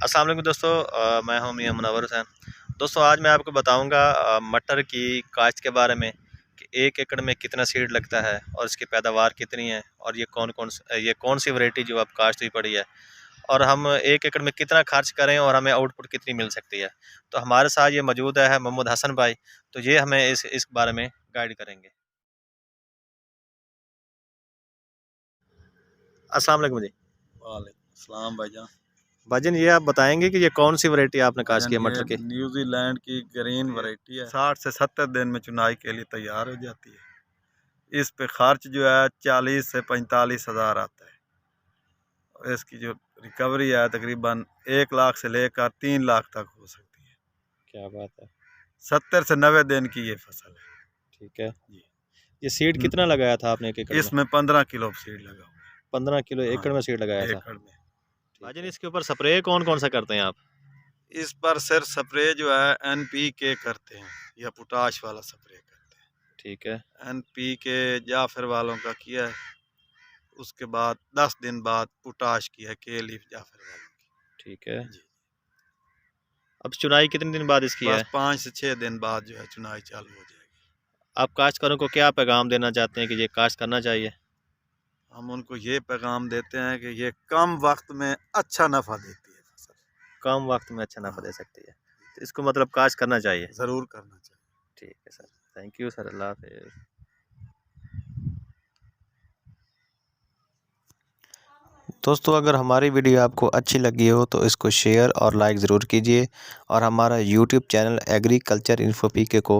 अस्सलाम वालेकुम दोस्तों, मैं हूं मियां मुनव्वर हुसैन। दोस्तों आज मैं आपको बताऊंगा मटर की काश्त के बारे में कि 1 एकड़ में कितना सीड लगता है और इसकी पैदावार कितनी है और ये कौन सी वैरायटी जो अब काश्त हुई पड़ी है और हम 1 एकड़ में कितना खर्च करें और हमें आउटपुट कितनी मिल सकती है। तो हमारे साथ ये मौजूद है मोहम्मद हसन भाई, तो ये हमें इस बारे में गाइड करेंगे। अस्सलाम वालेकुम जी। वालेकुम सलाम भाईजान। भाईजान ये आप बताएंगे कि ये कौन सी वैरायटी आपने काश्त भाईजान की है ये मटर की? न्यूजीलैंड की ग्रीन वैरायटी है। 60 से 70 दिन में चुनाई के लिए तैयार हो जाती है। इस पे खर्च जो है 40 से 45 हज़ार आता है और इसकी जो रिकवरी है तकरीबन 1 लाख से लेकर 3 लाख तक हो सकती है। क्या बात है। 70 से 90 दिन की ये फसल है। ठीक है। जी। ये सीड कितना लगाया था आपने 1 एकड़ में? इसमें 15 किलो सीड लगा हुआ है। 15 किलो हाँ एकड़ में सीड लगाया था। एकड़ में। भाईजान इसके ऊपर स्प्रे कौन कौन सा करते हैं आप? इस पर सिर्फ स्प्रे जो है NPK करते हैं या पोटाश वाला स्प्रे करते हैं। ठीक है। NPK जाफर वालों का किया है, उसके बाद 10 दिन बाद पोटाश की है के लीफ जाफर वालों की। ठीक है। जी। अब चुनाई कितने दिन बाद इसकी बस है? 5 से 6 दिन बाद जो है चुनाई चालू हो जाएगी। आप काश्तकारों को क्या पैगाम देना चाहते हैं कि ये काश्त करना चाहिए? हम उनको ये पैगाम देते हैं कि ये कम वक्त में अच्छा नफ़ा देती है फसल। कम वक्त में अच्छा नफा हाँ, दे सकती है, तो इसको मतलब काश्त करना चाहिए। ज़रूर करना चाहिए। ठीक है सर, थैंक यू सर, अल्लाह हाफिज़। दोस्तों अगर हमारी वीडियो आपको अच्छी लगी हो तो इसको शेयर और लाइक ज़रूर कीजिए और हमारा यूट्यूब चैनल एग्रीकल्चर इन्फो पीके को